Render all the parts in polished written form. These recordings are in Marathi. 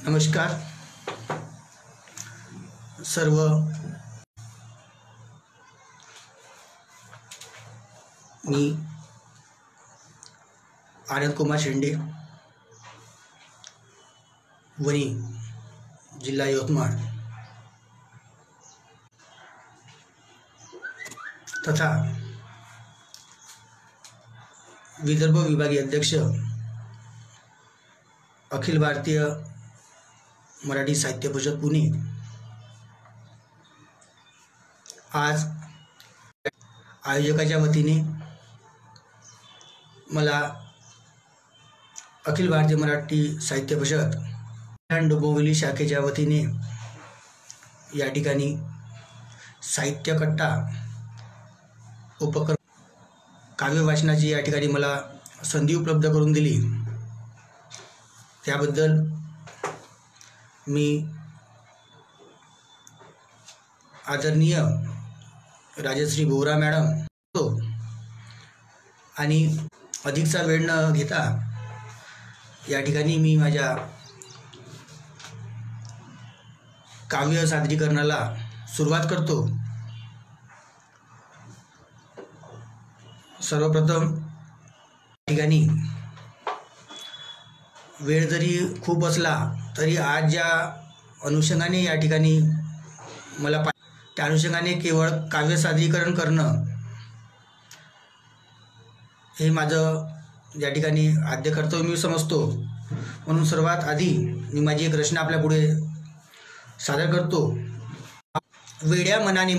नमस्कार सर्व मी आनंद कुमार शेंडे वणी जिल्हा यवतमाळ तथा विदर्भ विभागीय अध्यक्ष अखिल भारतीय मराठी साहित्य परिषद पुणे आज आयोजकाच्या वतीने मला अखिल भारतीय मराठी साहित्य परिषद डोंबिवली शाखेच्या वतीने या ठिकाणी साहित्य कट्टा उपक्रम काव्य वाचनाची या ठिकाणी मला संधी उपलब्ध करून दिली त्याबद्दल मी आदरणीय राजश्री बोरा मॅडम आणि अधिकचा वेळ न घेता या ठिकाणी मी माझ्या काव्य सादरीकरणाला सुरुवात करतो। सर्वप्रथम ठिकाणी वेळ जरी खूप असला तरी आज ज्या अनुषंगाने या ठिकाणी मला त्या अनुषंगाने केवळ काव्य सादरीकरण करणं हे माझं या ठिकाणी आद्य कर्तव्य मी समजतो। म्हणून सर्वात आधी मी माझी एक रचना आपल्या पुढे सादर करतो। वेड्या मनाने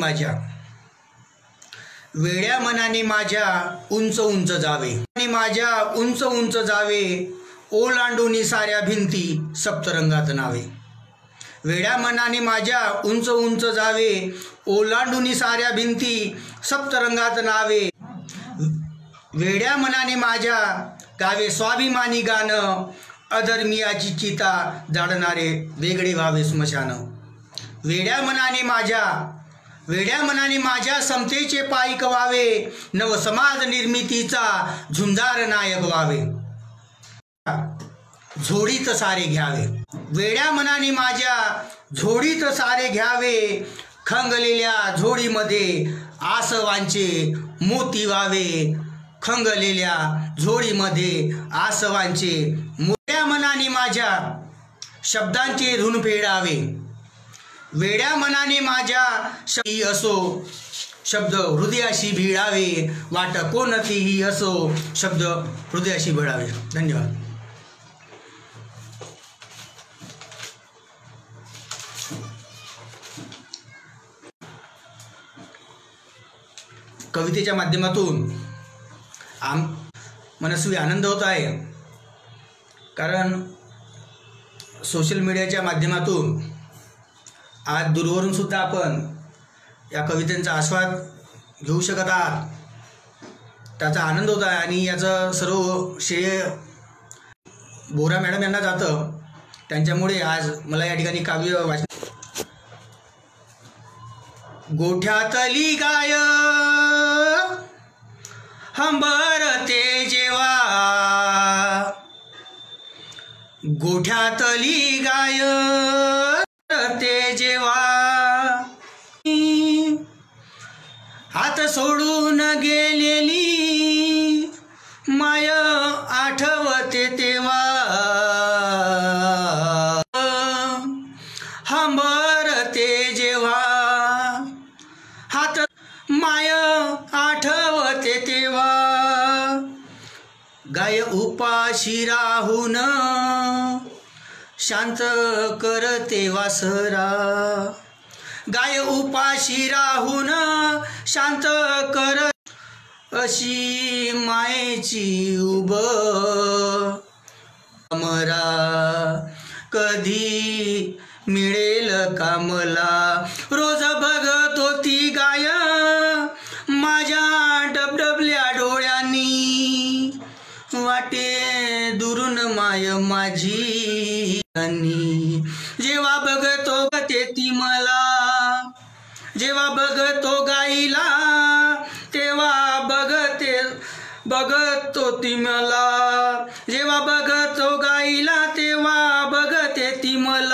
माझ्या उंच उंच जावे आणि माझ्या उंच उंच जावे ओलांडूनी साऱ्या भिंती सप्तरंगात नावे। वेड्या मनाने माझ्या उंच उंच जावे ओलांडूनी साऱ्या भिंती सप्तरंगात नावे। वेड्या मनाने माझ्या गावे स्वाभिमानी गाणं अधर्मियाची चिता जाळणारे वेगळे व्हावे स्मशान। वेड्या मनाने माझ्या समतेचे पाईक व्हावे नव समाज निर्मितीचा झुंजार नायक व्हावे झोडीत सारे घ्यावे। वेड्या मनाने माझ्या झोडीत सारे घ्यावे खंगलेल्या झोडीमध्ये आसवांचे मोती व्हावे खंगलेल्या झोडीमध्ये आसवांचे। वेड्या मनाने माझ्या शब्दांचे ऋण फेडावे वेड्या मनाने माझ्या असो शब्द हृदयाशी भिडावे वाट कोणतीही असो शब्द हृदयाशी भिडावे। धन्यवाद। कवितेच्या माध्यमातून मनस्वी आनंद होत आहे कारण सोशल मीडियाच्या माध्यमातून आज दूरवरून सुद्धा आपण या कवितेचा आस्वाद घेऊ शकत आहात त्याचा आनंद होत आहे आणि याचं सर्व श्रेय बोरा मॅडम यांना जातं त्यांच्यामुळे आज मला या ठिकाणी काव्य वाचन। गोठ्यातली गाय हंबरते जेव्हा गोठ्यातली गाय ते जेव्हा हात सोडून गेलेली माय आठवते तेव्हा हंबरते जेव्हा हात माय आठवते तेव्हा गाय उपाशी राहून शांत करते वासरा गाय उपाशी राहून शांत कर अशी मायेची उब अमरा कधी मिळेल का मला रोज बघत होती गाय माझ्या डबडबल्या डोळ्यांनी वाटे दुरून माय माझी जेव्हा बघतो ते ती मला जेव्हा बघतो गाईला तेव्हा बघतो ती मला जेव्हा बघतो गाईला तेव्हा बघते ती मला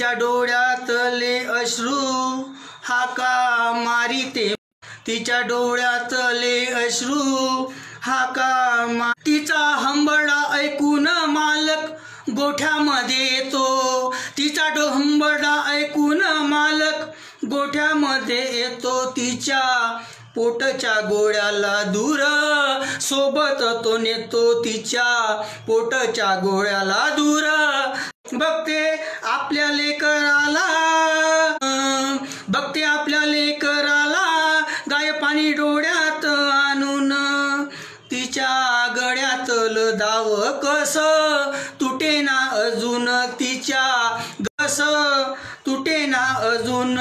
तिच्या डोळ्यातले अश्रू हाका मारिते, तिच्या डोळ्यातले अश्रू हाका तिचा हंबडा ऐकून मालक गोठ्यामध्ये येतो, तिचा हंबडा ऐकून मालक गोठ्यामध्ये येतो, तिच्या पोटच्या गोळ्याला दूर सोबत तो नेतो, तिच्या पोटच्या गोळ्याला दूर बघते आपल्या लेकराला, बघते आपल्या लेकराला गाय पाणी डोळ्यात आणून, तिच्या गळ्यातलं दाव कस तुटे ना अजून, तिच्या कस तुटे ना अजून,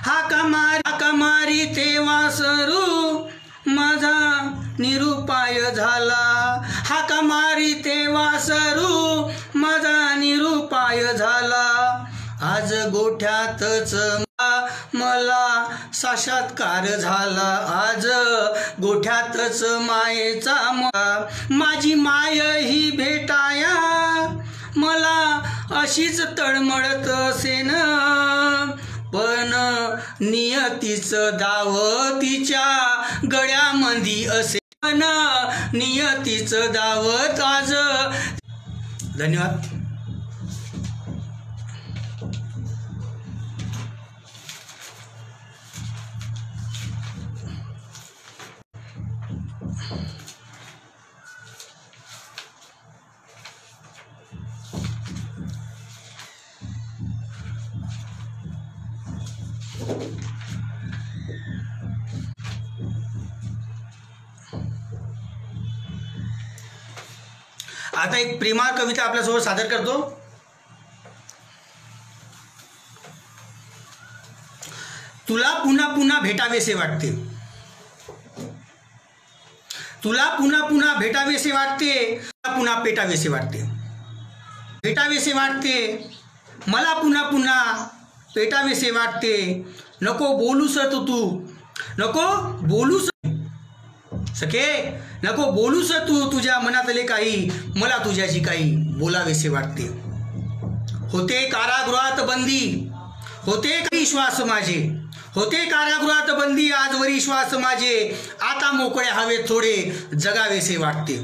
हाका मारी तेव्हा सरू माझा निरुपाय झाला, हाका मारी तेव्हा सरू माझा निरुपाय झाला, आज गोठ्यातच मला साक्षात्कार झाला, आज गोठ्यातच मायेचा माझी माय ही भेटाया मला अशीच तळमळत असेन, पण नियतीचं दाव तिच्या गळ्यामध्ये असे, पण नियतीचं दाव आज. धन्यवाद. आता एक प्रेमाळ कविता आपल्यासमोर सादर करतो. तुला पुन्हा पुन्हा भेटावेसे वाटते, तुला पुन्हा पुन्हा भेटावेसे वाटते, पुन्हा पेटावेसे वाटते, भेटावेसे वाटते मला पुन्हा पुन्हा पेटावेसे वाटते, नको बोलूस तू, नको बोलूस सखे, नको बोलूस तू तुझ्या मनातले काही, मला तुझ्याशी काही बोलावेसे वाटते. होते कारागृहात बंदी, होते श्वास माझे, होते कारागृहात बंदी, आजवरी श्वास माझे, आता मोकळे हवेत थोडे जगावेसे वाटते.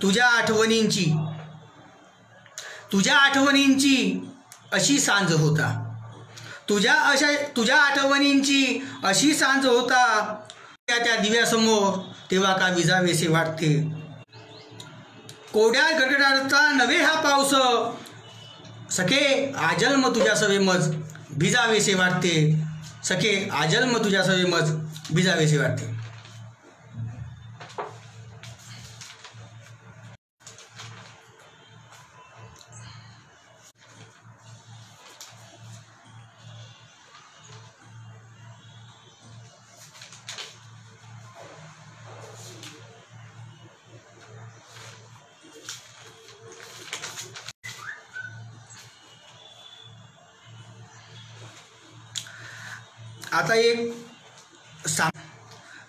तुझ्या आठवणींची, तुझ्या आठवणींची अशी सांज होता, तुझ्या आठवणींची अशी सांज होता, त्या दिव्यासमोर तेव्हा का विजावेसे वाटते. कोड्या गडगडाचा नव्हे हा पाऊस, सखे आजन्म तुझ्या सवेमज भिजावेसे वाटते, सखे आजन्म तुझ्या सवेमज भिजावेसे वाटते. आता एक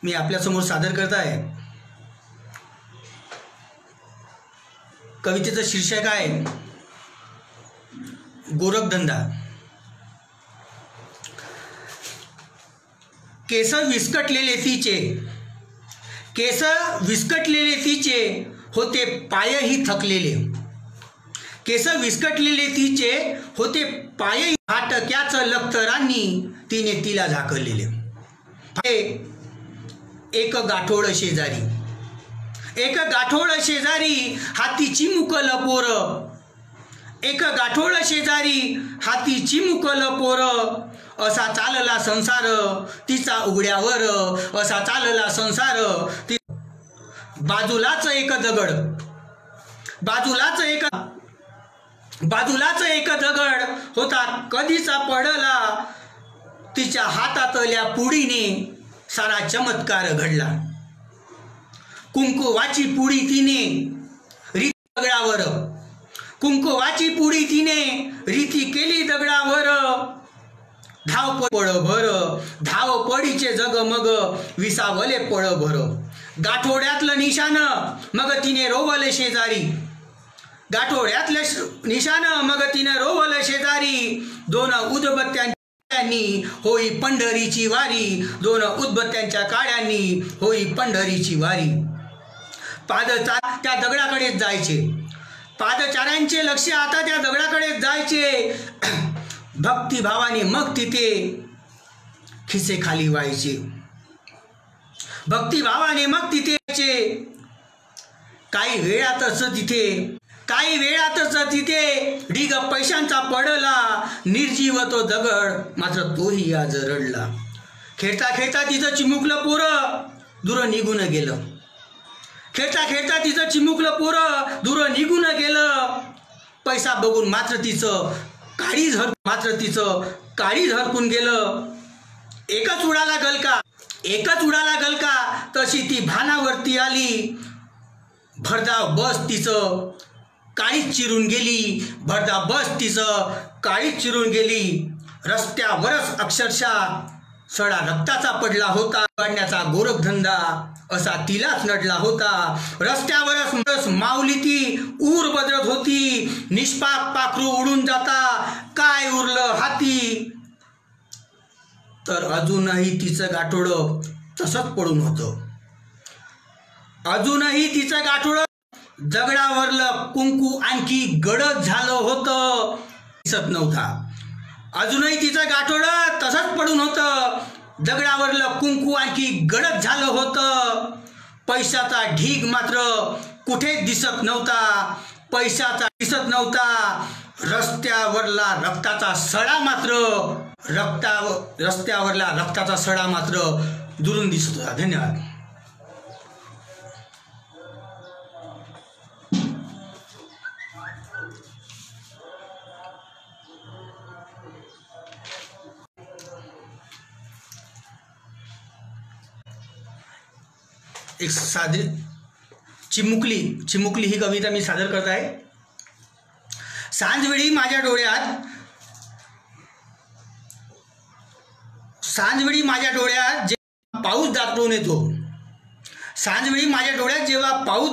मी आपल्यासमोर सादर करत आहे. कवितेचं शीर्षक आहे गोरखधंदा. केस विस्कटलेले तिचे, केस विस्कटलेले तिचे होते पायही थकलेले, केस विस्कटलेले तिचे होते पायही, फाटक्याचं लखतरांनी तिने तिला झाकलेले. एक गाठोड शेजारी, एक गाठोड शेजारी हाती चिमुकल पोर, एक गाठोड शेजारी हाती चिमुकल पोर, असा चालला संसार तिचा उघड्यावर, असा चालला संसार. बाजूलाच एक दगड, बाजूलाच एक दगड होता कधीचा पडला, तिच्या हातातल्या पुडीने सारा चमत्कार घडला. कुंकुवाची पुडी तिने रीती दगडावर, कुंकुवाची पुडी तिने रीती केली दगडावर, धावपडीचे जगमग विसावले पळभर, गाठोड्यातलं निशान मग तिने रोवले शेजारी, गाठोड्यातले निशान मग तिनं रोवल शेजारी, दोन उदबत्त्यांनी होई पंढरीची वारी, दोन उदबत्त्यांच्या काड्यांनी होई पंढरीची वारी. पादचार त्या दगडाकडेच जायचे, पादचाऱ्यांचे लक्ष आता त्या दगडाकडेच जायचे. भक्तिभावाने मग तिथे खिसे खाली व्हायचे, भक्तिभावाने मग तिथे काही वेळातच तिथे ढीग पैशांचा पडला. निर्जीव तो दगड मात्र तोही आज रडला. खेळता खेळता तिचं चिमुकलं पोरं दूर निघून गेलं, खेळता खेळता तिचं चिमुकलं पोरं दूर निघून गेलं. पैसा बघून मात्र तिचं काळी झरकून गेलं. एकच उडाला गलका तशी ती भानावरती आली. भरधाव बस तिचं काळीच चिरून गेली. रस्त्यावरच अक्षरशः सडा रक्ताचा पडला होता. काढण्याचा गोरखधंदा असा तिलाच नडला होता. रस्त्यावरच माऊली ती ऊर बदलत होती. निष्पाप पाखरू उडून जाता काय उरलं हाती. तर अजूनही तिचं गाठोडं तसंच पडून होतं. अजूनही तिचं गाठोडं दगडावरलं कुंकू आणखी गडद झालं होतं, दिसत नव्हता. अजूनही तिचं गाठोडं तसंच पडून होतं. दगडावरलं कुंकू आणखी गडद झालं होतं. पैशाचा ढीग मात्र कुठेच दिसत नव्हता. रस्त्यावरला रक्ताचा सडा मात्र दुरून दिसत होता. धन्यवाद. एक साधी चिमुकली ही कविता मी सादर करत आहे. सांजवेळी माझ्या डोळ्यात जेव्हा पाऊस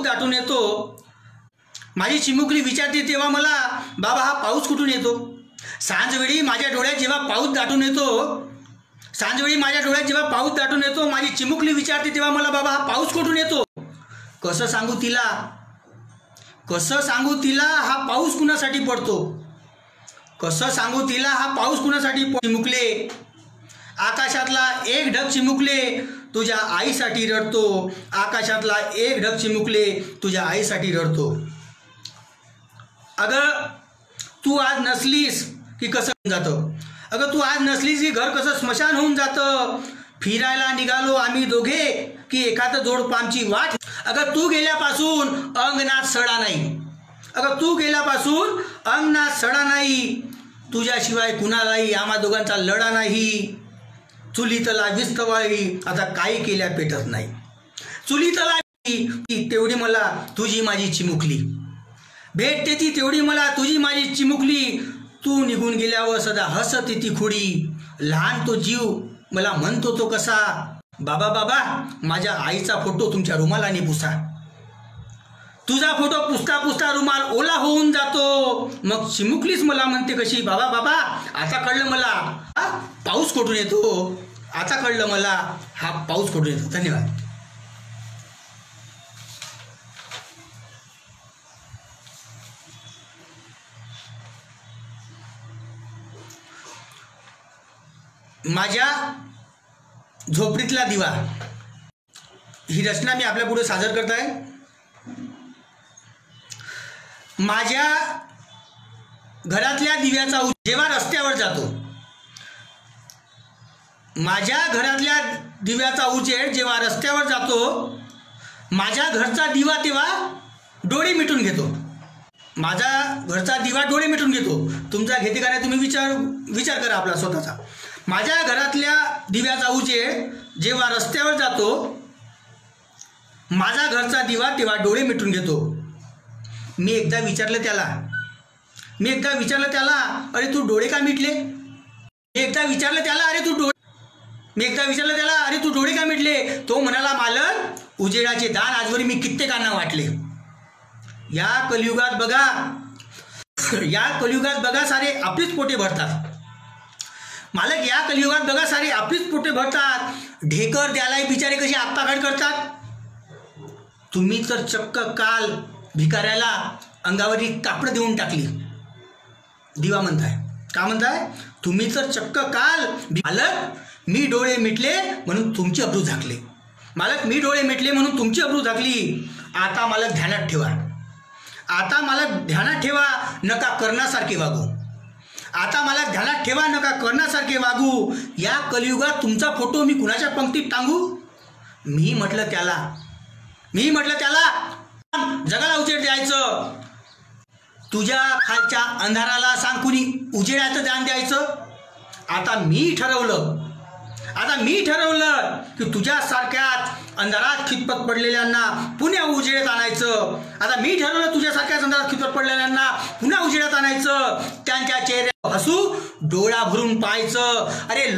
दाटून येतो, माझी चिमुकली विचारते तेव्हा मला, बाबा हा पाऊस कुठून येतो. सांजवेळी माझ्या डोळ्यात जेव्हा पाऊस दाटून येतो, माझी चिमुकली विचारते तेव्हा मला, बाबा हा पाऊस कुठून येतो. कसं सांगू तिला हा पाऊस कुणासाठी पडतो. चिमुकले आकाशातला एक ढग चिमुकले तुझ्या आईसाठी रडतो. अगं तू आज नसलीस की कसं जातं. की घर कसं स्मशान होऊन जातं. फिरायला निघालो आम्ही दोघे की एखादं जोड आमची वाट. अगं तू गेल्यापासून अंगणात सडा नाही. तुझ्याशिवाय कुणालाही आम्हा दोघांचा लढा नाही. चुलीतला विस्तवाळी आता काही केल्या पेटत नाही. चुलीतला तेवढी मला तुझी माझी चिमुकली भेटते, ती तेवढी मला तुझी माझी चिमुकली. तू निघून गेल्यावर सदा हसते ती खुडी. लहान तो जीव मला म्हणतो तो कसा, बाबा माझ्या आईचा फोटो तुमच्या रुमालाने पुसा. तुझा फोटो पुसता पुसता रुमाल ओला होऊन जातो. मग चिमुकलीच मला म्हणते कशी, बाबा आता कळलं मला हा पाऊस कुठून येतो. धन्यवाद. माझ्या झोपडीतला दिवा ही रचना मी आपल्या पुढे सादर करत आहे. माझ्या घरातल्या दिव्याचा जेव्हा रस्त्यावर जातो, जेव्हा रस्त्यावर जातो, माझ्या घरचा दिवा तेव्हा डोळे मिटून घेतो. तुमचा घेते का नाही तुम्ही विचार करा आपला स्वतःचा. माझ्या घरातल्या दिव्याचा उजेड जेव्हा रस्त्यावर जातो, माझा घरचा दिवा तेव्हा डोळे मिटून घेतो. मी एकदा विचारलं त्याला अरे तू डोळे का मिटले. मी एकदा विचारलं त्याला अरे तू डोळे का मिटले. तो म्हणाला, मालक उजेडाचे दान आजवरी मी कित्येकांना वाटले. या कलियुगात बघा सारे आपलीच पोटे भरतात मालक, या कलियुगात बघा सारे आपलीच पोटे भरतात. ढेकर द्यायलाही बिचारे कशी आत्ताघाट करतात. तुम्ही तर चक्क काल भिकाऱ्याला अंगावरी कापड देऊन टाकली. दिवा म्हणताय का म्हणताय तुम्ही तर चक्क काल. मालक मी डोळे मिटले म्हणून तुमची अब्रू झाकले. मालक मी डोळे मिटले म्हणून तुमची अब्रू झाकली. आता मालक ध्यानात ठेवा. आता मालक ध्यानात ठेवा, नका कर्णासारखे वागू. आता मालक ध्यानात ठेवा, नका कर्णासारखे वागू. या कलियुगात तुमचा फोटो मी कुणाच्या पंक्तीत टांगू. मी म्हटलं त्याला जगाला उजेड द्यायचं. तुझ्या खालच्या अंधाराला सांग कुणी उजेडाचं दान द्यायचं. आता मी ठरवलं की तुझ्यासारख्याच अंधारात खितपत पडलेल्यांना पुन्हा उजेडात आणायचं. आता मी ठरवलं तुझ्यासारख्याच अंधारात खितपत पडलेल्यांना पुन्हा उजेडात आणायचं. त्यांच्या चेहऱ्यावर हसू डोळा भरून पाहायचं. अरे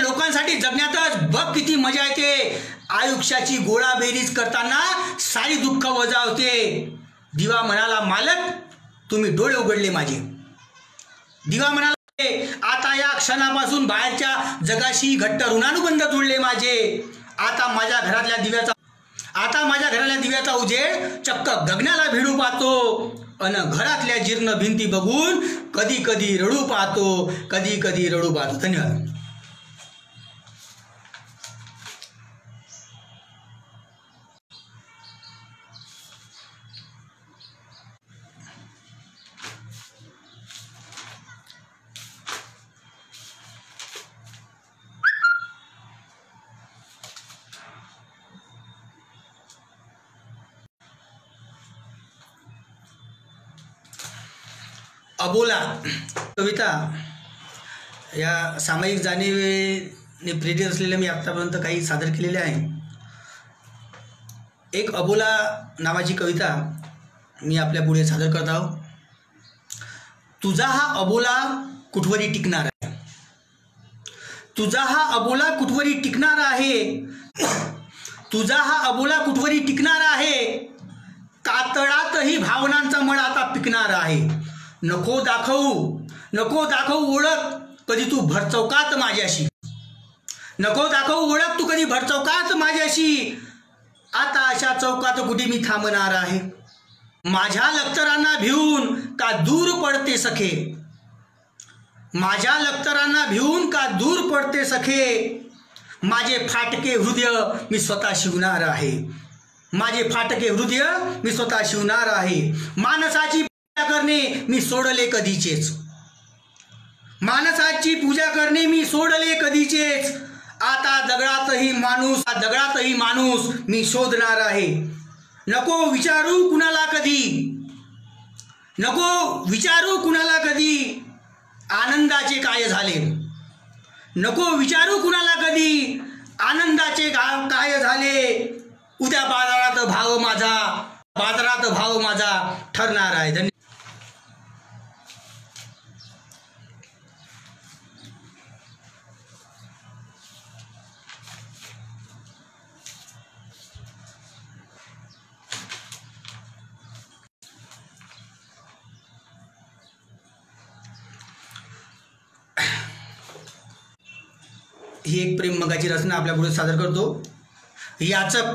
लोकांसाठी जगण्यातच बघ किती मजा येते. आयुष्याची गोळाबेरीज करताना सारी दुःख वजा होते. दिवा म्हणाला मालक तुम्ही डोळे उघडले माझे. दिवा म्हणाला आता या क्षणापासून बाहेरच्या जगाशी घट्ट ऋणानुबंध जुळले माझे. आता माझ्या घरातल्या दिव्याचा उजेड चक्क गगनाला भिडू पाहतो. अन घरातल्या जीर्ण भिंती बघून कधी कधी रडू पाहतो. धन्यवाद. अबोला कविता या सामायिक जाणीवेने प्रेरित असलेल्या मी आत्तापर्यंत काही सादर केलेले आहे. एक अबोला नावाची कविता मी आपल्या पुढे सादर करत आहोत. तुझा हा अबोला कुठवरी टिकणार आहे. तुझा हा अबोला कुठवरी टिकणार आहे. तुझा हा अबोला कुठवरी टिकणार आहे. कातळातही भावनांचा मळ आता पिकणार आहे. नको दाखवू ओळख कधी तू भरचौकात माझ्याशी. नको दाखवू ओळख तू कधी भरचौकात माझ्याशी. आता अशा चौकात कुठे मी थांबणार आहे. माझ्या लक्तरांना भिवून का दूर पडते सखे. माझ्या लक्तरांना भिवून का दूर पडते सखे. माझे फाटके हृदय मी स्वतः शिवणार आहे. माझे फाटके हृदय मी स्वतः शिवणार आहे. मानसाची करणे मी सोडले कधीचेच. मानसाची पूजा करणे मी सोडले कधीचेच. आता दगडातही माणूस मी शोधणार आहे. नको विचारू कुणाला कधी आनंदाचे काय झाले. नको विचारू कुणाला कधी आनंदाचे काय झाले. उद्या बाजारात भाव माझा ठरणार आहे. धन्यवाद. ही एक प्रेममगाची रचना आपल्या पुढे सादर करतो. याचक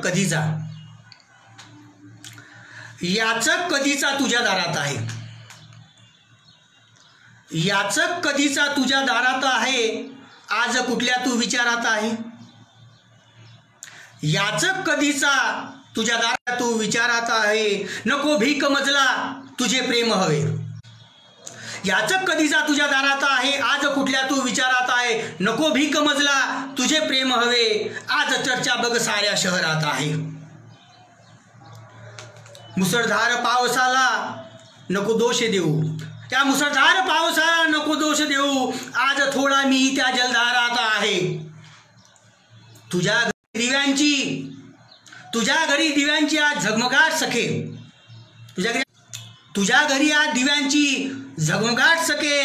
कधीचा तुझ्या दारात आहे. याचक कधीचा तुझ्या दारात आहे. आज कुठल्या तू विचारात आहे. याचक कधीचा तुझ्या दारात तू विचारात आहे. नको भीक मजला तुझे प्रेम हवे. याचक कधीचा तुझ्या दारात आहे. आज कुठल्या तू विचारात आहे. नको भीक मजला तुझे प्रेम हवे. आज चर्चा बघ साऱ्या शहरात आहे. मुसळधार पावसाला नको दोष देऊ. त्या मुसळधार पावसाला नको दोष देऊ. आज थोडा मी त्या जलधारात आहे. तुझ्या घरी दिव्यांची आज झगमगाट सखे. तुझ्या घरी आज दिव्यांची झगमगाट सखे.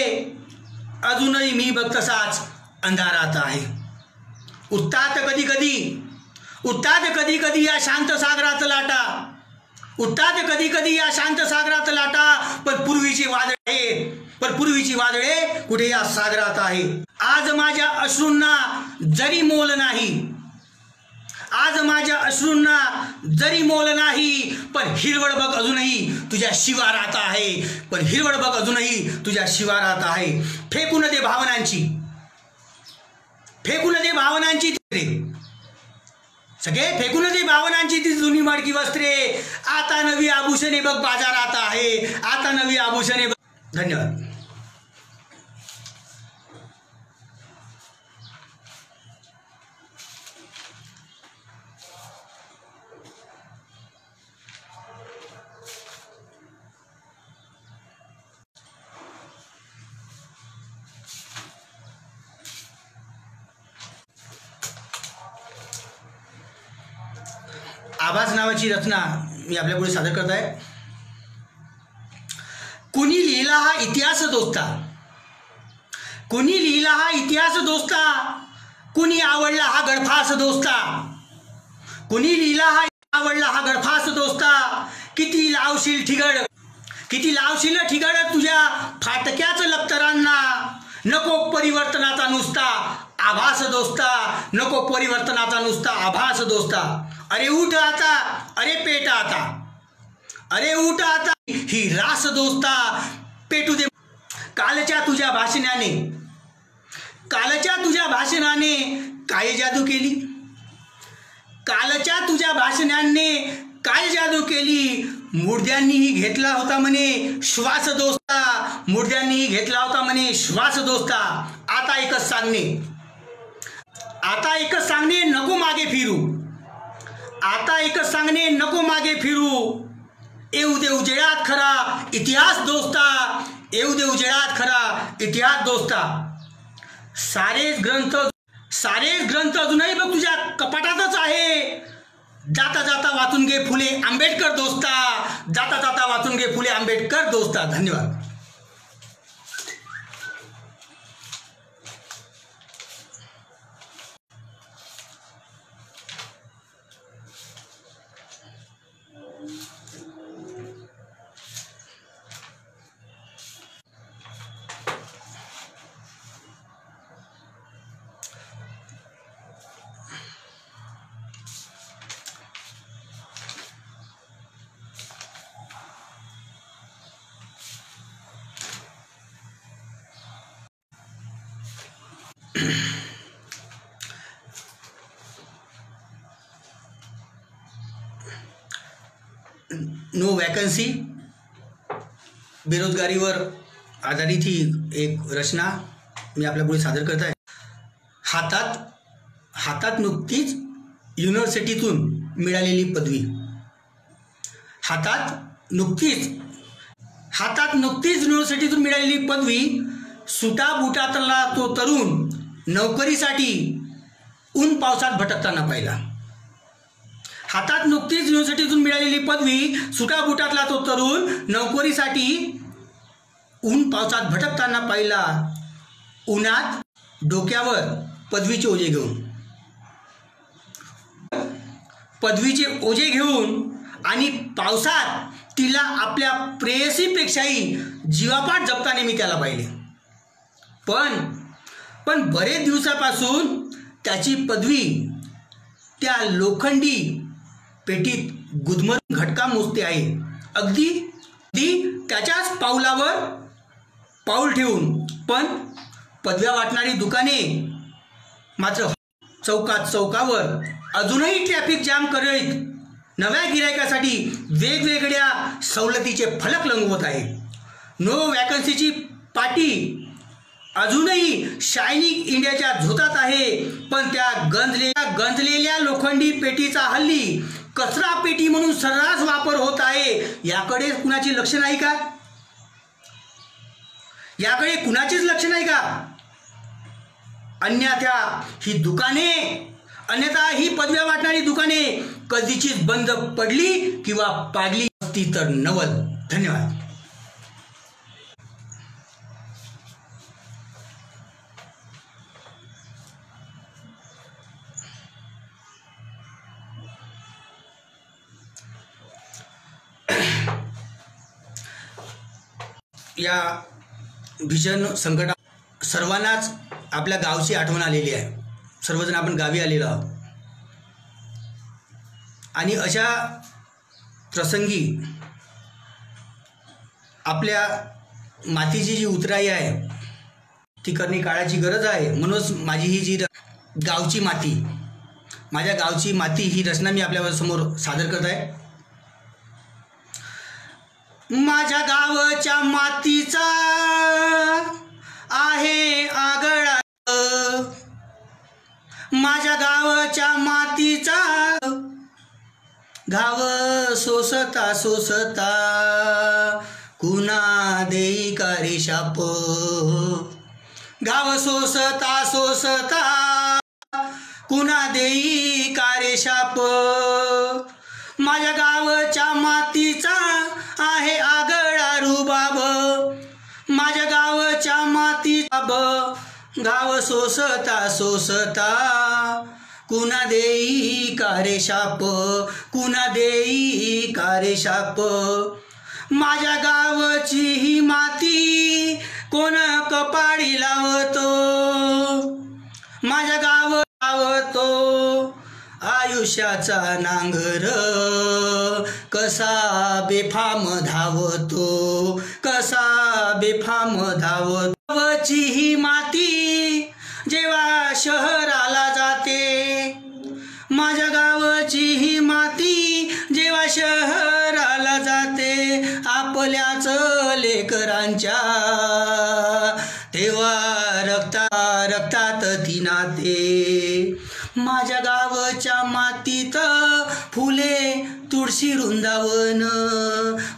अजूनही मी बघ तसाच अंधारात आहे. उठतात कधी कधी या शांत सागरात लाटा. उठतात कधी कधी या शांत सागरात लाटा, पण पूर्वीची वादळे कुठे या सागरात आहे. आज माझ्या अश्रूंना जरी मोल नाही, आज माझ्या अश्रूंना जरी मोल नाही, पण हिरवळ बघ अजूनही तुझ्या शिवारात आहे, पण हिरवळ बघ अजूनही तुझ्या शिवारात आहे. फेकून दे भावनांची, फेकून दे भावनांची सगळे फेकून दे भावनांची ती जुनी मडकी वस्त्रे. आता नवी आभूषणे बघ बाजारात आहे, आता नवी आभूषणे बघ. धन्यवाद. आभास नावाची रचना मी आपल्यापुढे सादर करत आहे. कुणी लिहिला हा इतिहास दोस्ता, कुणी लिहिला हा इतिहास दोस्ता, कुणी आवडला हा गडफास दोस्ता, कुणी लिहिला हा आवडला हा गडफास दोस्ता. किती लावशील ठिगड, किती लावशील ठिगड तुझ्या फाटक्याच लक्तरांना. नको परिवर्तनाचा नुसता आभास दोस्ता, नको परिवर्तनाचा नुसता आभास दोस्ता. अरे उठ आता, अरे पेट आता, अरे उठ आता ही रास दोस्ता पेटू दे. कालच्या तुझ्या भाषणाने, कालच्या तुझ्या भाषणाने काय जादू केली, कालच्या तुझ्या भाषणाने काय जादू केली. मुर्द्यांनीही घेतला होता म्हणे श्वास दोस्ता, मुर्द्यांनीही घेतला होता म्हणे श्वास दोस्ता. आता एकच सांगणे, आता एकच सांगणे नको मागे फिरू, आता एकच सांगणे नको मागे फिरू. येऊ दे उजेडात खरा इतिहास दोस्ता, येऊ दे उजेडात खरा इतिहास दोस्ता. सारेच ग्रंथ अजूनही बघ तुझ्या कपाटातच आहे. जाता जाता वाचून घे फुले आंबेडकर दोस्ता, जाता जाता वाचून घे फुले आंबेडकर दोस्ता. धन्यवाद. नो वॅकन्सी, बेरोजगारीवर आधारित ही एक रचना मी आपल्यापुढे सादर करत आहे. हातात नुकतीच युनिव्हर्सिटीतून मिळालेली पदवी, हातात नुकतीच युनिव्हर्सिटीतून मिळालेली पदवी. सुटाबुटातला तो तरुण नोकरीसाठी ऊन पावसात भटकताना पाहिला. हातात नुकतीच युनिव्हर्सिटीतून मिळालेली पदवी, सुटाबुटातला तो तरुण नोकरीसाठी ऊन पावसात भटकताना पाहिला. उन्हात डोक्यावर पदवीचे ओझे घेऊन आणि पावसात तिला आपल्या प्रेयसीपेक्षाही जीवापाड जपताना मी त्याला पाहिले. पण बरेच दिवसापासून त्याची पदवी त्या लोखंडी पेटीत गुदमरून घटका मोजते आहे. अगदी त्याच्याच पाऊलावर पाऊल ठेवून. पण पदव्या वाटणारी दुकाने मात्र चौकावर अजूनही ट्रॅफिक जाम करीत नव्या गिरायकासाठी वेगवेगळ्या सवलतीचे फलक रंगवत आहे. नो वॅकन्सीची पाटी अजूनही शायनिंग इंडियाच्या झोतात आहे. पण त्या गंजलेल्या लोखंडी पेटीचा हल्ली कचरा पेटी म्हणून सर्रास वापर होत आहे. याकडे कुणाची लक्ष नाही का? याकडे कुणाचीच लक्ष नाही का? अन्यथा ही पदव्या वाटणारी दुकाने कधीचीच बंद पडली किंवा पाडली असती तर नवल. धन्यवाद. या भीषण संकटात सर्वांनाच आपल्या गावची आठवण आलेली आहे. सर्वजण आपण गावी आलेलो आहोत आणि अशा प्रसंगी आपल्या मातीची जी उतराई आहे ती करणे काळाची गरज आहे. म्हणूनच माझी ही जी गावची माती, माझ्या गावची माती ही रचना मी आपल्या समोर सादर करत आहे. माझ्या गावच्या मातीचा आहे आगळा, माझ्या गावच्या मातीचा गाव सोसता सोसता कुणा देई का रे शाप, गाव सोसता सोसता कुणा देई का रे शाप. माझ्या गावच्या मातीचा आहे आगळा रुबाब, माझ्या गावच्या मातीचा गाव सोसता सोसता कुणा देई का रे शाप, कुणा देई का रे शाप. माझ्या गावची ही माती कोण कपाळी लावतो, माझ्या गाव लावतो आयुष्याचा नांगर, कसा बेफाम धावतो, कसा बेफाम धावतो. गावची ही माती जेव्हा शहराला जाते, माझ्या गावची ही माती जेव्हा शहराला जाते, आपल्याच लेकरांच्या तेव्हा रक्तात ती नाते. माझ्या गावच्या मातीत फुले तुळशी वृंदावन,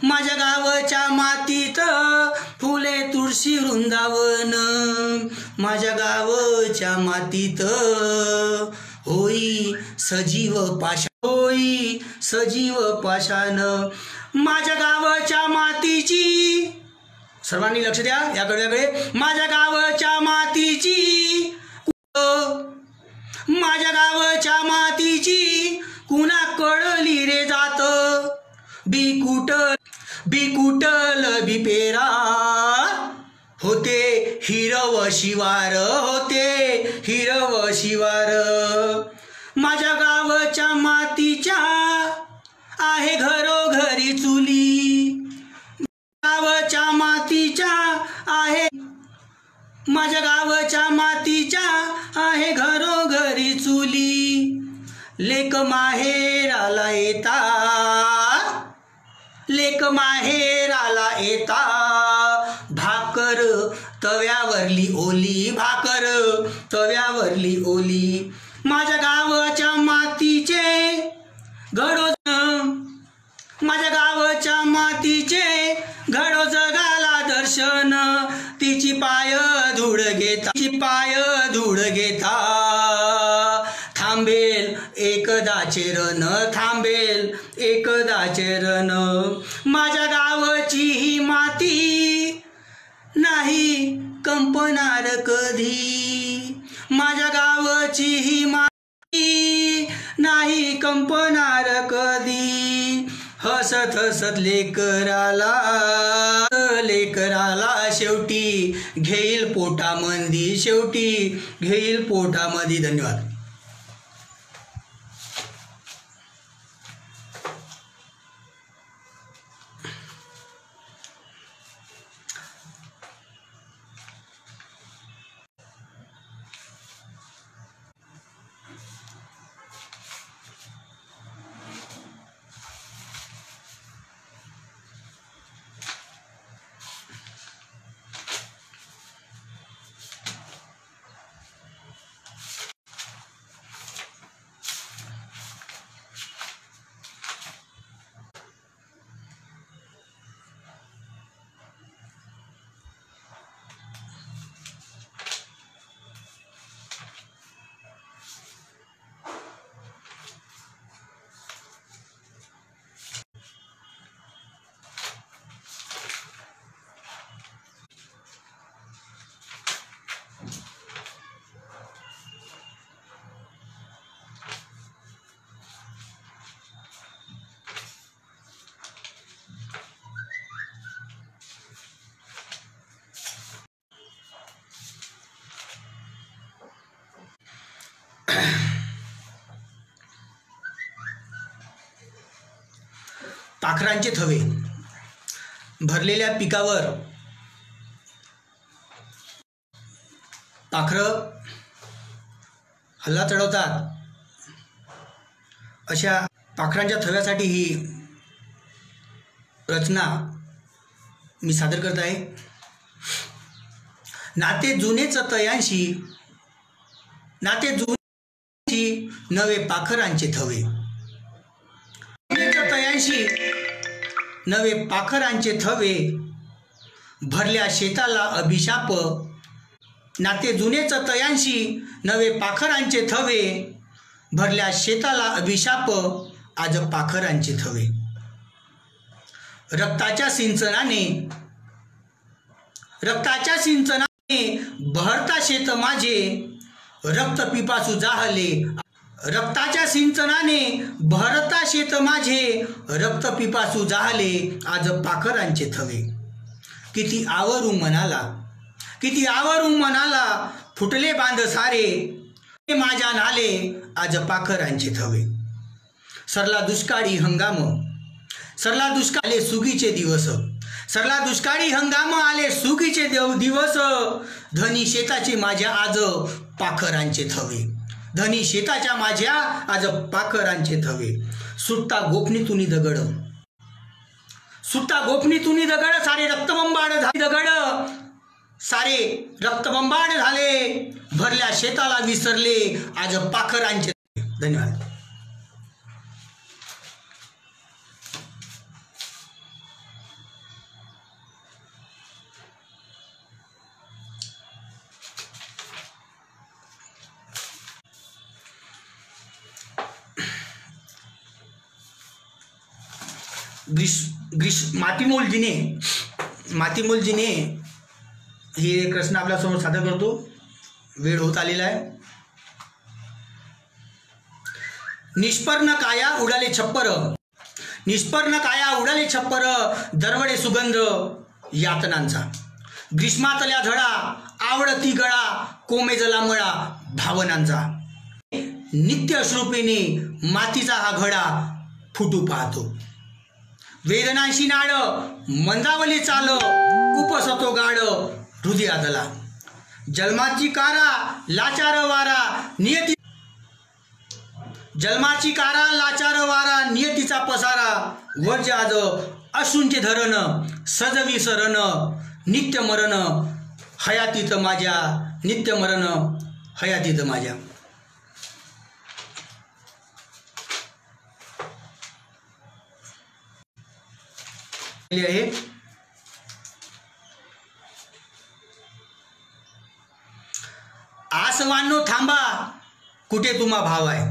माझ्या गावच्या मातीत फुले तुळशी वृंदावन, माझ्या गावच्या मातीत होई सजीव पाषाण, होई सजीव पाषाण. माझ्या गावच्या मातीची, सर्वांनी लक्ष द्या याकडे, माझ्या गावच्या मातीची, माझ्या गावच्या मातीची कुणा कळली रे जात, बिकुटल बिपेरा होते हिरव शिवार, होते हिरव शिवार. माझ्या गावच्या मातीच्या आहे घरोघरी चुली, गावच्या मातीच्या आहे, माझ्या गावच्या मातीच्या आहे घरोघरी चुली. लेक माहेराला येता, लेक माहेराला येता, भाकर तव्यावरली ओली, भाकर तव्यावरली ओली. माझ्या गावच्या मातीचे घडो, माझ्या गावच्या मातीचे घडो जगाला दर्शन, तिची पाय धूळ घेता, तिची पाय धूळ घेता थांबेल एकदाचे रण, थांबेल एकदाचे रण. माझ्या गावची ही माती नाही कंपणार कधी, माझ्या गावची ही माती नाही कंपणार कधी. हसत हसत लेकराला, लेकराला शेवटी घेईल पोटामंदी, शेवटी घेईल पोटामंदी. धन्यवाद. पाखरांचे थवे भरलेल्या पिकावर पाखरं हल्ला चढवतात, अशा पाखरांच्या थव्यासाठी ही रचना मी सादर करत आहे. नाते जुनेच तयांशी, नाते जुनेची नवे पाखरांचे थवे. तयांशी नवे पाखरांचे थवे, भरल्या शेताला अभिशाप. नाते जुनेच तयांशी नवे पाखरांचे थवे, भरल्या शेताला अभिशाप. आज पाखरांचे थवे. रक्ताच्या सिंचनाने बहरता शेत माझे, रक्त पिपासू जाहले. रक्ताच्या सिंचनाने बहरता शेत माझे, रक्त पिपासू जाहले. आज पाखरांचे थवे. किती आवरू मनाला, किती आवरू मनाला, फुटले बांध सारे माझ्या नाले. आज पाखरांचे थवे. सरला दुष्काळी हंगाम, सरला दुष्काळ आले सुगीचे दिवस. सरला दुष्काळी हंगाम आले सुगीचे दिवस. धनी शेताचे माझ्या आज पाखरांचे थवे. धनी शेताच्या माझ्या आज पाखरांचे थवे. सुटता गोफणीतून दगड, सुटता गोफणीतून दगड. सारे रक्तबंबाळ झाले दगड, सारे रक्तबंबाळ झाले. भरल्या शेताला विसरले आज पाखरांचे. धन्यवाद. मातीमोल जिने ही एक रचना आपल्यासमोर सादर करतो. वेळ होत आलेला आहे. निष्पर्ण काया उडाले छप्पर, निष्पर्ण काया उडाले छप्पर. दरवडे सुगंध यातनांचा. ग्रीष्मातल्या झळा आवडती गळा, कोमेजला मळा भावनांचा. नित्य अश्रूपीने मातीचा हा घडा फुटू पाहतो. वेदनांशी नाड मंदावली चाल, उपसतो गाड हृदयातला. जन्माची कारा लाचार वारा नियती, जन्माची कारा लाचार वारा नियतीचा पसारा. वर्ज आज अश्रूंचे धरण, सजवी सरण नित्य मरण हयातीत माझ्या. नित्य मरण हयातीत माझ्या. आहे आसवांनो थांबा कुठे तुम्हा भाव आहे.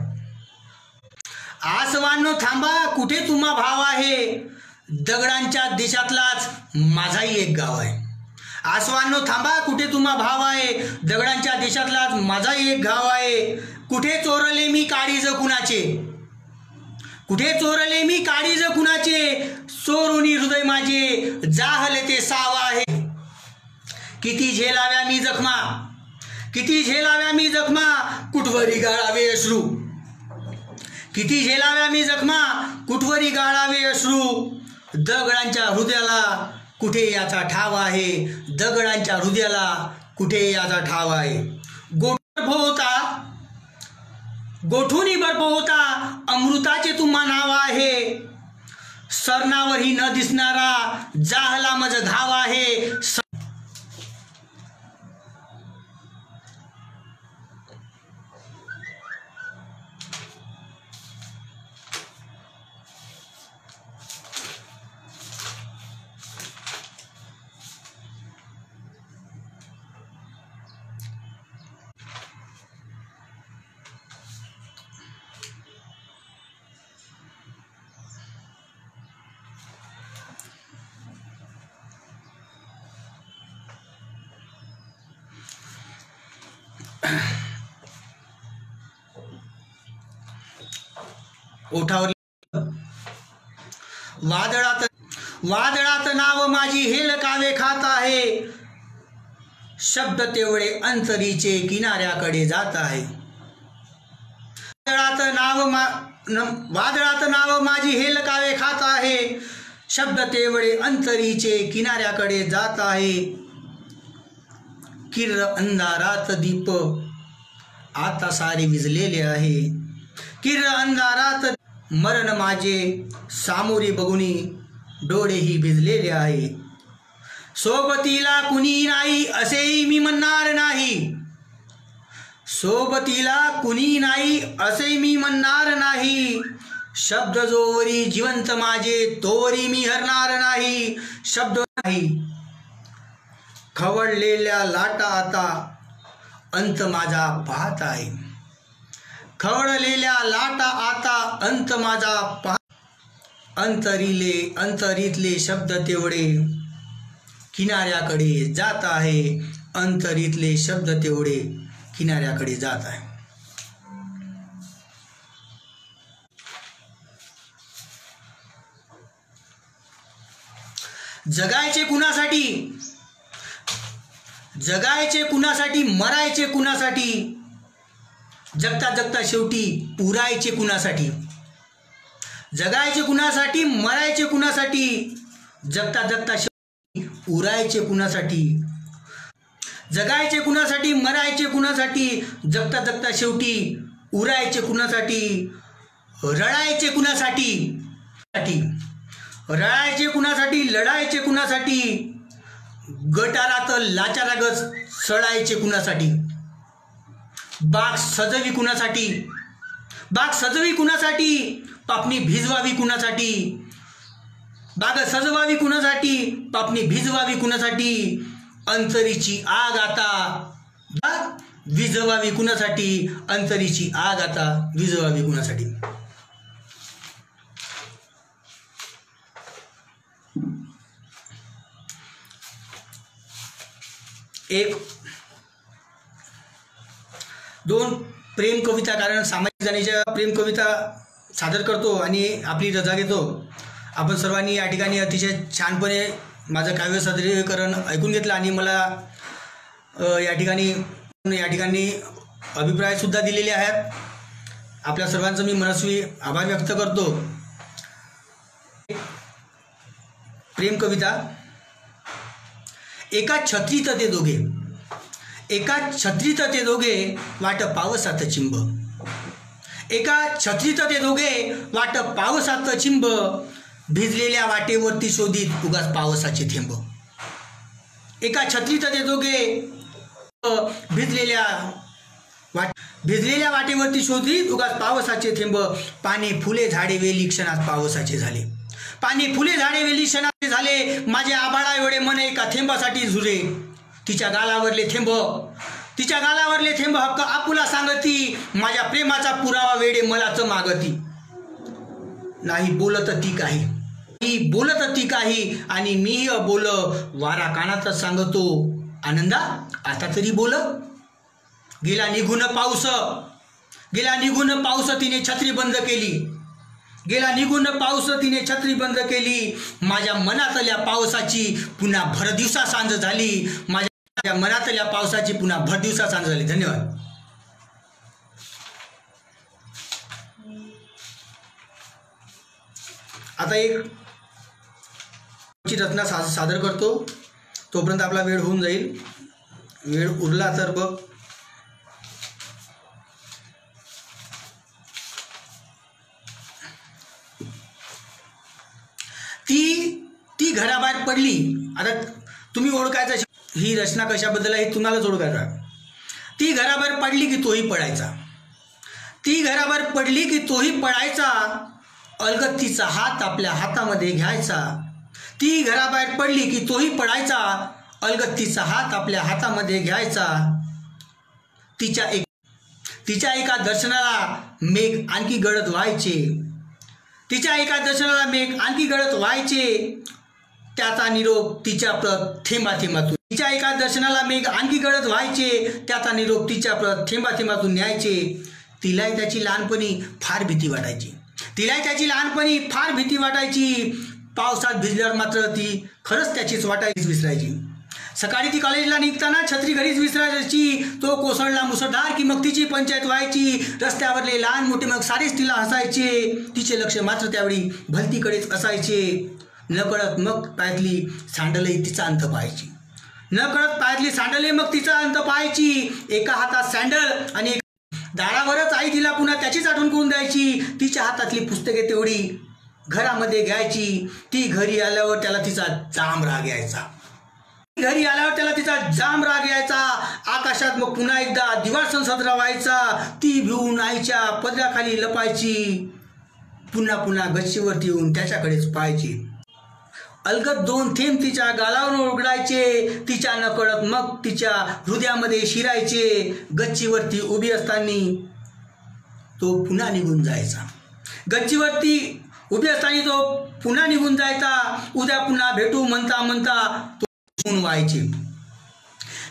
आसवांनो थांबा कुठे तुम्हा भाव आहे. दगडांच्या देशातलाच माझाही एक गाव आहे. आसवांनो थांबा कुठे तुम्हा भाव आहे. दगडांच्या देशातलाच माझाही एक गाव आहे. कुठे चोरले मी काळीज कुणाचे, कुठे चोरले मी काळीज कुणाचे. चोरुनी हृदय माझे जाहले ते साव आहे. किती झेलाव्या मी जखमा, किती झेलाव्या मी जखमा. कुठवरी गाळावे अश्रू, किती झेलाव्या मी जखमा. कुठवरी गाळावे अश्रू. दगडांच्या हृदयाला कुठे याचा ठाव आहे. दगडांच्या हृदयाला कुठे याचा ठाव आहे. बर्फ होता, गोठूनी बर्फ होता. अमृताचे तुम्हा नाव आहे. सरणावरही न दिसणारा जाहला मज घाव आहे. ओठावर वादळात, वादळात नाव माझी हेल कावे खात आहे. शब्द तेवढे अंतरीचे किनाऱ्याकडे जात आहे. वादळात नाव माझी हेलकावे खात आहे, शब्द तेवढे अंतरीचे किनाऱ्याकडे जात आहे. किर्र अंधारात दीप आता सारे विझलेले आहे, किर्र अंधारात मरण माझे सामोरे बघुनी डोळेही भिजलेले आहे. सोबतीला कुणी नाही असेही मी म्हणणार नाही, सोबतीला कुणी नाही असे मी म्हणणार नाही. शब्द जोवरी जिवंत माझे तोवरी मी हरणार नाही, शब्द नाही. खवळलेल्या लाटा आता अंत माझा पाहत आहे, खवळलेल्या लाटा आता अंत माझा अंतरीतले शब्द तेवढे किनाऱ्याकडे जात आहे, अंतरीतले शब्द तेवढे किनाऱ्याकडे जात आहे. जगायचे कुणासाठी, जगायचे कुणासाठी, मरायचे कुणासाठी, जगता जगता शेवटी उरायचे कुणासाठी. जगायचे कुणासाठी, मरायचे कुणासाठी, जगता जगता शेवटी उरायचे कुणासाठी. जगायचे कुणासाठी, मरायचे कुणासाठी, जगता जगता शेवटी उरायचे कुणासाठी. रडायचे कुणासाठी, रडायचे कुणासाठी, लढायचे कुणासाठी, गटारात लाचारागच सळायचे कुणासाठी. बाग सजवी कुणासाठी, बाग सजवी कुणासाठी, पापणी भिजवावी कुणासाठी. बाग सजवावी कुणासाठी, पापणी भिजवावी कुणासाठी. अंतरीची आग आता विझवावी कुणासाठी, अंतरीची आग आता विझवावी कुणासाठी. एक दोन प्रेम कविता, कारण सामाजिक जाणीच्या प्रेम कविता सादर करतो आणि आपली रजा घेतो. आपण सर्वांनी या ठिकाणी अतिशय छानपणे माझं काव्य सादरीकरण ऐकून घेतलं आणि मला या ठिकाणी अभिप्रायसुद्धा दिलेले आहेत. आपल्या सर्वांचं मी मनस्वी आभार व्यक्त करतो. प्रेम कविता. एका छत्रीत ते दोघे, एका छत्रीत ते दोघे वाट पावसात चिंब. एका छत्रीत ते दोघे वाट पावसात चिंब, भिजलेल्या वाटेवरती शोधित उगाच पावसाचे थेंब. एका छत्रीत ते दोघे भिजलेल्या वाटेवरती शोधित उगाच पावसाचे थेंब. पाने फुले झाडे वेली क्षणात पावसाचे झाले, पाने फुले झाडे वेली क्षणात झाले. माझे आभाळा एवढे मन एका थेंबासाठी झुरे. तिच्या गालावरले थेंब, तिच्या गालावरले थेंब हक्क आपुला सांगती. माझ्या प्रेमाचा पुरावा वेडे मलाच मागती. नाही बोलत ती काही, बोलत ती काही आणि मी बोल. वारा कानातच सांगतो आनंदा आता तरी बोल. गेला निघून पाऊस, गेला निघून पाऊस तिने छत्री बंद केली. गेला निघून पाऊस तिने छत्री बंद केली. माझ्या मनातल्या पावसाची पुन्हा भरदिवसा सांज झाली. माझ्या मनातल्या पावसाची पुन्हा भरदिवसा सांज झाली. धन्यवाद. आता एक रचना सादर करतो. तोपर्यंत आपला वेळ होऊन जाईल. वेळ उरला तर बघ. ती घराबाहेर पडली. आता तुम्ही ओळखायचा ही रचना कशाबद्दल आहे तुम्हालाच ओळखायचा. ती घराबाहेर पडली की तोही पडायचा. ती घराबाहेर पडली की तोही पडायचा. अलगद तिचा हात आपल्या हातामध्ये घ्यायचा. ती घराबाहेर पडली की तोही पडायचा. अलगद तिचा हात आपल्या हातामध्ये घ्यायचा. तिच्या एका दर्शनाला मेघ आणखी गडद व्हायचे. तिच्या एका दर्शनाला मेघ आणखी गडद व्हायचे. त्याचा निरोप तिच्या प्रत थेंबा थेंबातून. तिच्या एका दर्शनाला मेघ आणखी गडद व्हायचे. त्याचा निरोप तिच्या प्रत थेंबा थेंबातून न्यायचे. तिलाही त्याची लहानपणी फार भीती वाटायची. तिलाही त्याची लहानपणी फार भीती वाटायची. पावसात भिजल्यावर मात्र ती खरंच त्याचीच वाटायचीच विसरायची. सकाळी ती कॉलेजला निघताना छत्री घरीच विसरायची, तो कोसळला मुसळधार की मग तिची पंचायत व्हायची. रस्त्यावरले लहान मोठे मग सारेच तिला हसायचे, तिचे लक्ष मात्र त्यावेळी भलतीकडेच असायचे. नकळत मग पायातली सँडलही तिचा अंत पाहायची, नकळत पायातली सँडलही मग तिचा अंत पाहायची. एका हातात सँडल आणि दारावरच आई तिला पुन्हा त्याचीच आठवण करून द्यायची. तिच्या हातातली पुस्तके तेवढी घरामध्ये घ्यायची. ती घरी आल्यावर त्याला तिचा जाम राग यायचा, घरी आल्यावर त्याला तिचा जाम राग यायचा. आकाशात मग पुन्हा एकदा दिवाळ सण साजरा व्हायचा. ती भिवून आईच्या पदराखाली लपायची, पुन्हा पुन्हा गच्चीवरती येऊन त्याच्याकडेच पाहायची. अलगद 2 थेंब तिच्या गालावर उघडायचे, तिच्या नकळत मग तिच्या हृदयामध्ये शिरायचे. गच्चीवरती उभी असताना तो पुन्हा निघून जायचा, गच्चीवरती उभी असताना तो पुन्हा निघून जायचा. उद्या पुन्हा भेटू म्हणता म्हणता तो व्हायचे.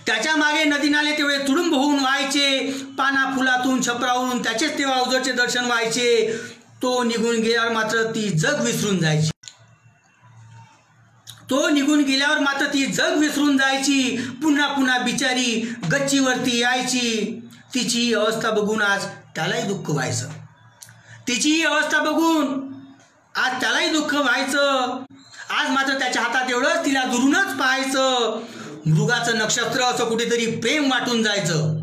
त्याच्या मागे नदी नाले तेवढे तुडुंब होऊन व्हायचे. पाना फुलातून छपरावरून त्याचेच तेव्हा अवजडचे दर्शन व्हायचे. तो निघून गेल्यावर मात्र ती जग विसरून जायची, तो निघून गेल्यावर मात्र ती जग विसरून जायची. पुन्हा पुन्हा बिचारी गच्चीवरती यायची. तिची अवस्था बघून आज त्यालाही दुःख व्हायचं, तिची अवस्था बघून आज त्यालाही दुःख व्हायचं. आज मात्र त्याच्या हातात एवढंच तिला दुरूनच पाहायचं. मृगाचं नक्षत्र असं कुठेतरी प्रेम वाटून जायचं,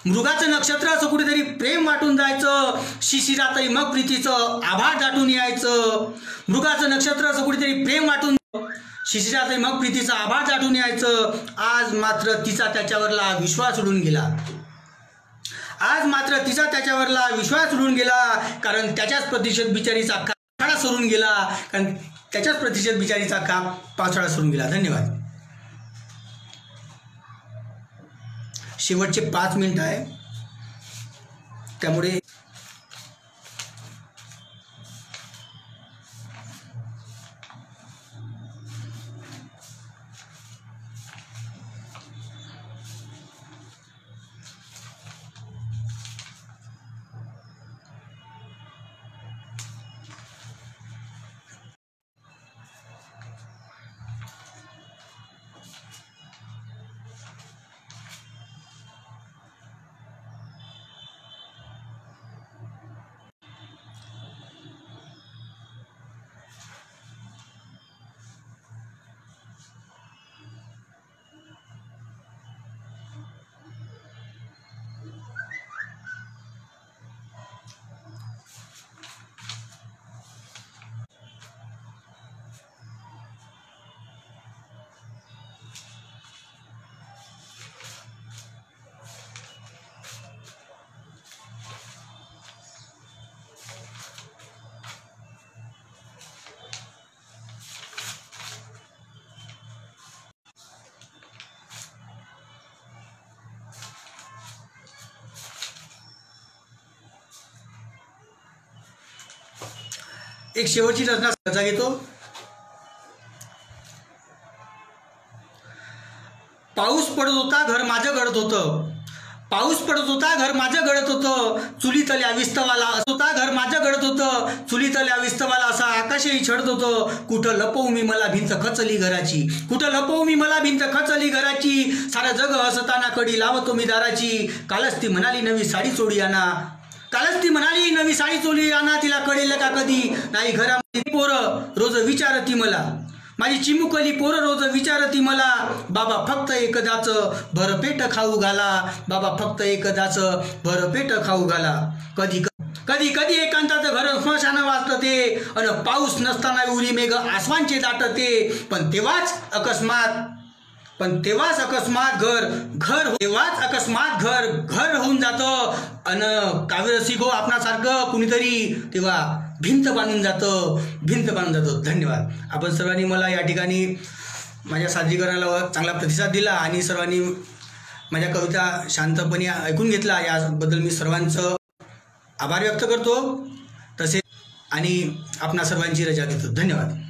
मृगाचं नक्षत्र असं कुठेतरी प्रेम वाटून जायचं. शिशिरातही मग प्रीतीचं आभाळ दाटून यायचं. मृगाचं नक्षत्र असं कुठेतरी प्रेम वाटून शिशिरातही मग प्रीतीचं आभाळ दाटून यायचं. आज मात्र तिचा त्याच्यावरला विश्वास उडून गेला, आज मात्र तिचा त्याच्यावरला विश्वास उडून गेला. कारण त्याच्याच प्रतिशत बिचारीचा पावसाळा सरून गेला, कारण त्याच्याच प्रतिशत बिचारीचा पावसाळा सरून गेला. धन्यवाद. शेवटचे 5 मिनिट आहे, त्यामुळे एक शेवटची रचना रचा घेतो. पाऊस पडत होता, घर माझं गळत होतं. पाऊस पडत होता, घर माझं गळत होतं. चुलीतल्या विस्तवाला होता, घर माझं गळत होतं. चुलीतल्या विस्तवाला असा आकाशही छडत होतं. कुठं लपवू मी मला भिंत खचली घराची, कुठं लपवू मी मला भिंत खचली घराची. सारं जग हसताना कडी लावतो मी दाराची. कालच ती म्हणाली नवी साडी चोळी आणा, कालच ती म्हणाली नवी साडी चोळी आणा. तिला कळेल का कधी नाही घरामध्ये पोरं रोज विचारती मला, माझी चिमुकली पोरं रोज विचारती मला. बाबा फक्त एकदाच भरपेट खाऊ घाला, बाबा फक्त एकदाच भरपेट खाऊ घाला. कधी कधी कधी एकांतात घर स्मशानं वाचतं ते, अन पाऊस नसताना उरी मेघ आसमानचे दाटते. पण तेव्हाच अकस्मात घर होऊन जातं. अन काव्यरसी गो आपणासारखं कुणीतरी तेव्हा भिंत बांधून जातं. धन्यवाद. आपण सर्वांनी मला या ठिकाणी माझ्या सादरीकरणाला चांगला प्रतिसाद दिला आणि सर्वांनी माझ्या कविता शांतपणे ऐकून घेतला, याबद्दल मी सर्वांचं आभार व्यक्त करतो. तसे आणि आपणा सर्वांची रजा घेतो. धन्यवाद.